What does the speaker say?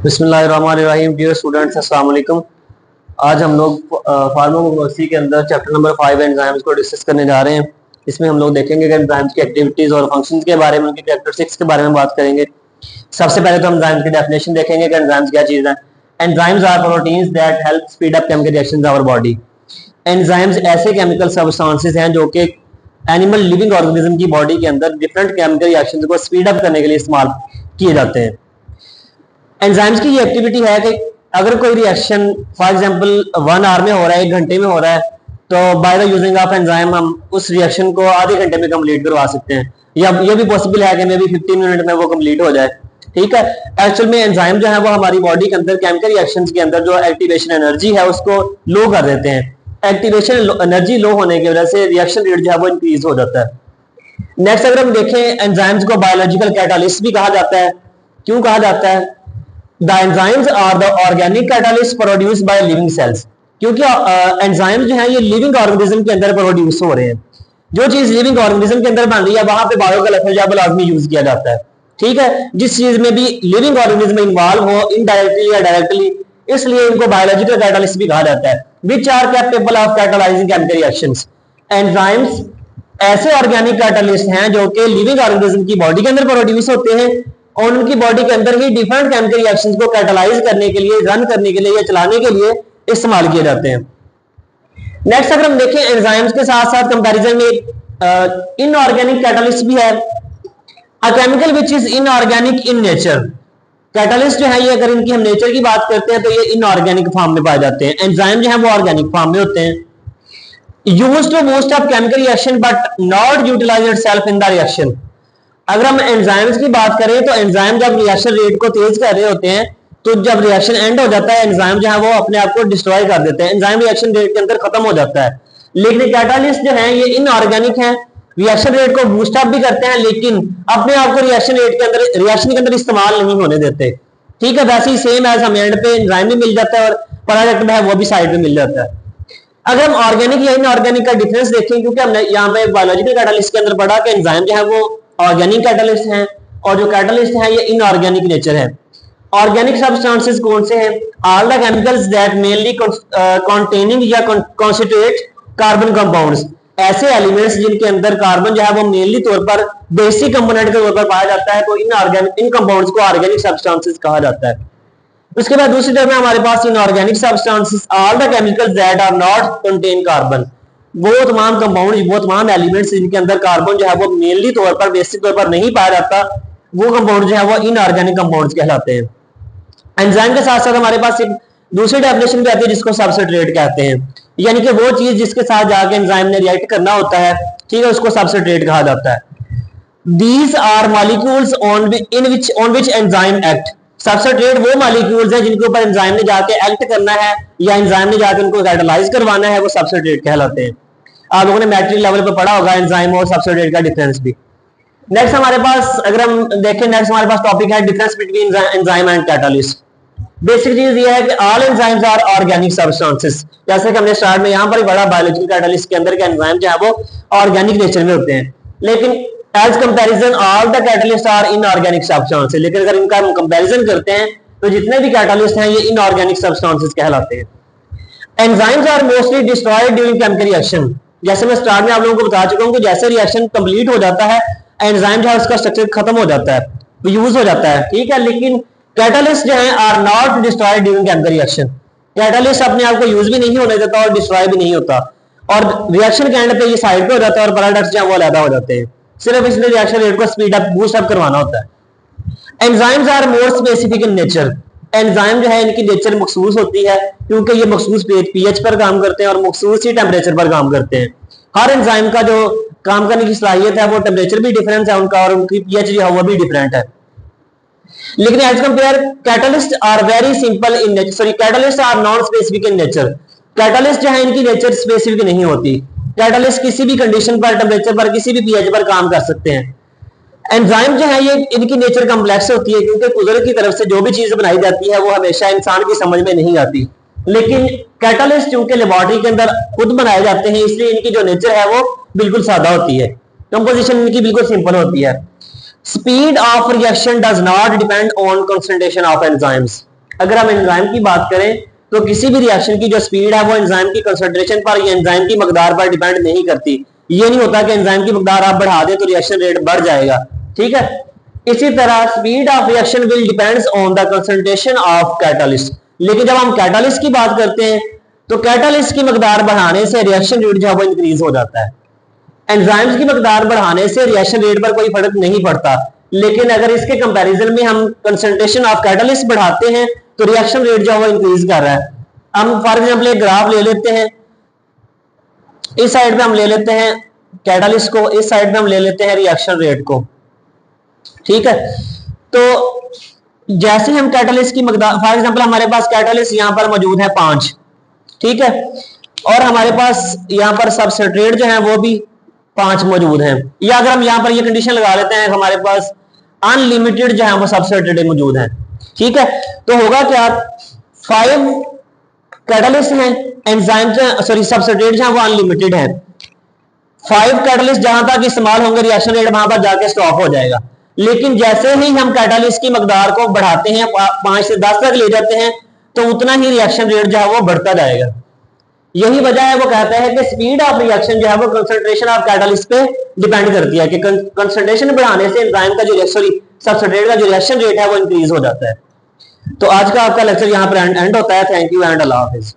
बिस्मिल्लाहिर्रहमानिर्रहीम। Dear students, अस्सलाम वालेकुम। आज हम लोग फार्माकोलॉजी के अंदर चैप्टर नंबर 5 एंजाइम्स को डिस्कस करने जा रहे हैं। इसमें हम लोग देखेंगे कि एंजाइम्स की एक्टिविटीज और फंक्शंस के बारे में, उनकी कैरेक्टरिस्टिक्स के बारे में बात करेंगे। सबसे पहले तो हम एंजाइम्स की डेफिनेशन देखेंगे कि एंजाइम्स क्या चीज है। Enzymes are proteins that help speed up chemical reactions in our body. Enzymes ऐसे केमिकल सब्सटेंसेस हैं जो कि एनिमल लिविंग ऑर्गेनिज्म की बॉडी के अंदर डिफरेंट केमिकल रिएक्शंस को स्पीड अप करने के लिए इस्तेमाल किए जाते हैं। एंजाइम्स की ये एक्टिविटी है कि अगर कोई रिएक्शन फॉर एग्जांपल 1 आवर में हो रहा है, 1 घंटे में हो रहा है, तो by the using of enzyme हम उस रिएक्शन को आधे घंटे में कंप्लीट करवा सकते हैं, या ये भी पॉसिबल है कि मे बी 15 मिनट में वो कंप्लीट हो जाए। ठीक है। एक्चुअल में एंजाइम जो है वो हमारी बॉडी के अंदर केमिकल रिएक्शंस के अंदर जो एक्टिवेशन एनर्जी है उसको लो कर देते हैं। एक्टिवेशन एनर्जी लो होने की वजह से रिएक्शन रेट जो है वो इंक्रीज हो जाता है। नेक्स्ट अगर हम देखें, एंजाइम्स को बायोलॉजिकल कैटालिस्ट भी कहा जाता है। क्यों कहा जाता है? The enzymes are the organic catalyst produced by living cells। क्योंकि एंजाइम जो है ये लिविंग ऑर्गेनिज्म के अंदर प्रोड्यूस हो रहे हैं। जो चीज लिविंग ऑर्गेनिज्म के अंदर बन रही है वहां पे बायो का लफ्ज या लाजमी यूज किया जाता है। ठीक है। जिस चीज में भी लिविंग ऑर्गेनिज्म इन्वॉल्व हो, इनडायरेक्टली या डायरेक्टली, इसलिए इनको बायोलॉजिकल कैटालिस्ट भी कहा जाता है। Which are capable of catalysing chemical reactions. Enzymes ऐसे ऑर्गेनिक कैटालिस्ट हैं जो कि लिविंग ऑर्गेनिज्म की बॉडी के अंदर प्रोड्यूस होते हैं और उनकी बॉडी के अंदर ही डिफरेंट केमिकल रिएक्शंस को कैटालाइज करने के लिए, रन करने के लिए या चलाने के लिए इस्तेमाल किए जाते हैं। नेक्स्ट अगर हम देखें, एंजाइम्स के साथ साथ कंपैरिजन में इनऑर्गेनिक कैटालिस्ट भी है। A chemical which is inorganic in nature. Catalyst जो है ये, अगर इनकी हम नेचर की बात करते हैं तो ये इनऑर्गेनिक फॉर्म में पाए जाते हैं। एंजाइम जो है वो ऑर्गेनिक फॉर्म में होते हैं। Used to boost up chemical reaction but not utilize itself in the reaction. अगर हम एंजाइम्स की बात करें तो एंजाइम जब रिएक्शन रेट को तेज कर रहे होते हैं तो जब रिएक्शन एंड हो जाता है एंजाइम जो है वो अपने आप को डिस्ट्रॉय कर देते हैं। एंजाइम रिएक्शन रेट के अंदर खत्म हो जाता है। लेकिन कैटालिस्ट जो है ये इनऑर्गेनिक है, रिएक्शन रेट को बूस्ट अप भी करते हैं लेकिन अपने आप को रिएक्शन रेट के अंदर, रिएक्शन के अंदर इस्तेमाल नहीं होने देते। ठीक है। वैसे ही सेम एज हम एंड पे एंजाइम भी मिल जाता है और प्रोडक्ट है वो भी साइड में मिल जाता है। अगर हम ऑर्गेनिक या इनऑर्गेनिक का डिफरेंस देखें, क्योंकि हमने यहाँ पे बायोलॉजिकल कैटालिस्ट के अंदर पढ़ा कि एंजाइम जो है वो ऑर्गेनिक कैटालिस्ट हैं और जो कैटालिस्ट हैं ये इनऑर्गेनिक नेचर है। ऑर्गेनिक सब्सटेंसेस कौन से हैं? All the chemicals that mainly containing या कॉन्स्टिट्यूट कार्बन कंपाउंड्स। ऐसे एलिमेंट्स जिनके अंदर कार्बन जो है वो मेनली तौर पर बेसिक कंपोनेंट के तौर पर पाया जाता है, तो इन कंपाउंड्स को ऑर्गेनिक सब्सटेंसेस कहा जाता है। उसके बाद दूसरी तरफ में हमारे पास inorganic substances all the chemicals that are not contain carbon. वो तमाम कंपाउंड, वो तमाम एलिमेंट्स जिनके अंदर कार्बन जो है वो मेनली तौर पर, बेसिक तौर पर नहीं पाया जाता, वो कंपाउंड जो है वो इनऑर्गेनिक कंपाउंड्स कहलाते हैं। एंजाइम के साथ साथ हमारे पास एक दूसरी डेफिनेशन भी आती है जिसको सबस्ट्रेट कहते हैं, यानी कि वो चीज जिसके साथ जाके एंजाइम ने रिएक्ट करना होता है, ठीक है, उसको सबस्ट्रेट कहा जाता है। These are molecules on which enzyme act. Substrate वो मॉलिक्यूल्स हैं जिनके ऊपर एंजाइम ने जाके एक्ट करना है या एंजाइम ने जाके उनको कैटालाइज करवाना है, वो सबस्ट्रेट कहलाते हैं। आप लोगों ने मैट्रिक लेवल पे पढ़ा होगा एंजाइम और सबस्ट्रेट का डिफरेंस भी। नेक्स्ट हमारे पास अगर हम देखें, नेक्स्ट हमारे पास टॉपिक है difference between enzyme and catalyst. Basic चीज ये है कि all enzymes are organic substances. जैसे कि हमने स्टार्ट में यहाँ पर बड़ा बायोलॉजिकल कैटालिस्ट के अंदर के एंजाइम जो है वो ऑर्गेनिक नेचर में होते हैं, लेकिन as comparison all the catalyst are inorganic substances. लेकिन अगर इनका हम कंपैरिजन करते हैं तो जितने भी कैटालिस्ट हैं ये इनऑर्गेनिक सब्सटेंसेस कहलाते हैं। Enzymes are mostly destroyed during chemical reaction. जैसे मैं स्टार्ट में आप लोगों को बता चुका हूं कि जैसे रिएक्शन कंप्लीट हो जाता है एंजाइम जो है उसका स्ट्रक्चर खत्म हो जाता है, यूज हो जाता है। ठीक है। लेकिन कैटालिस्ट जो है are not destroyed during chemical reaction. Catalyst अपने आप को यूज भी नहीं होने देता और डिस्ट्रॉय भी नहीं होता, और रिएक्शन के एंड पे ये साइड पे हो जाता है और प्रोडक्ट्स जो है वो अलग हो जाते हैं। सिर्फ इसलिए रिएक्शन रेट को स्पीड अप, बूस्ट अप करवाना होता है। Enzymes are more specific in nature. Enzyme जो है इनकी नेचर मखसूस होती है क्योंकि ये मखसूस पीएच पर काम करते हैं और मखसूस ही टेम्परेचर पर काम करते हैं। हर एंजाइम का जो काम करने की सलाहियत है वो टेम्परेचर भी डिफरेंट है उनका, और उनकी पीएच जो है वो भी डिफरेंट है। लेकिन as compare catalyst are very simple in nature, sorry catalyst are non specific in nature. Catalyst जो है इनकी नेचर स्पेसिफिक नहीं होती। कैटालिस्ट किसी भी कंडीशन पर, टेम्परेचर पर, किसी भी पीएच पर काम कर सकते हैं। एंजाइम जो है ये इनकी नेचर कॉम्प्लेक्स होती है क्योंकि कुदरत की तरफ से जो भी चीज बनाई जाती है वो हमेशा इंसान की समझ में नहीं आती। लेकिन कैटालिस्ट चूंकि लेबोरेटरी के अंदर खुद बनाए जाते हैं इसलिए इनकी जो नेचर है वो बिल्कुल सादा होती है, कंपोजिशन इनकी बिल्कुल सिंपल होती है। Speed of reaction does not depend on concentration of enzymes. अगर हम एंजाइम की बात करें तो किसी भी रिएक्शन की जो स्पीड है वो एंजाइम की कंसंट्रेशन पर या एंजाइम की मकदार पर डिपेंड नहीं करती। ये नहीं होता कि एंजाइम की मकदार आप बढ़ा दें तो रिएक्शन रेट बढ़ जाएगा, ठीक है। इसी तरह speed of reaction will depends on the concentration of catalyst. लेकिन जब हम कैटालिस्ट की बात करते हैं तो कैटालिस्ट की मकदार बढ़ाने से रिएक्शन रेट जो है वो इंक्रीज हो जाता है। एंजाइम्स की मकदार बढ़ाने से रिएक्शन रेट पर कोई फर्क नहीं पड़ता, लेकिन अगर इसके कंपैरिजन में हम कंसंट्रेशन ऑफ कैटालिस्ट बढ़ाते हैं तो रिएक्शन रेट जो है वो इंक्रीज कर रहा है। हम फॉर एग्जांपल एक ग्राफ ले लेते हैं, इस साइड पे हम ले लेते हैं कैटालिस्ट को, इस साइड पे हम ले लेते हैं रिएक्शन रेट को, ठीक है। तो जैसे हम कैटालिस्ट की मकदार, फॉर एग्जांपल हमारे पास कैटालिस्ट यहां पर मौजूद है 5, ठीक है, और हमारे पास यहां पर सबस्ट्रेट जो है वो भी 5 मौजूद हैं। या अगर हम यहां पर ये कंडीशन लगा लेते हैं हमारे पास अनलिमिटेड जो है वो सबस्ट्रेट मौजूद है, ठीक है। तो होगा क्या, 5 कैटालिस्ट हैं, एंजाइम सॉरी सबस्ट्रेट जो है वो अनलिमिटेड है। 5 कैटालिस्ट जहां तक इस्तेमाल होंगे रिएक्शन रेट वहां पर जाके स्टॉप हो जाएगा। लेकिन जैसे ही हम कैटालिस्ट की मकदार को बढ़ाते हैं, 5 से 10 तक ले जाते हैं, तो उतना ही रिएक्शन रेट जो है वो बढ़ता जाएगा। यही वजह है, वो कहता है कि स्पीड ऑफ रिएक्शन जो है वो कंसंट्रेशन ऑफ कैटालिस्ट पे डिपेंड करती है, कि कंसंट्रेशन बढ़ाने से एंजाइम का जो सॉरी सबस्ट्रेट का जो रिएक्शन रेट है वो इंक्रीज हो जाता है। तो आज का आपका लेक्चर यहां पर एंड होता है। Thank you and Allah Hafiz.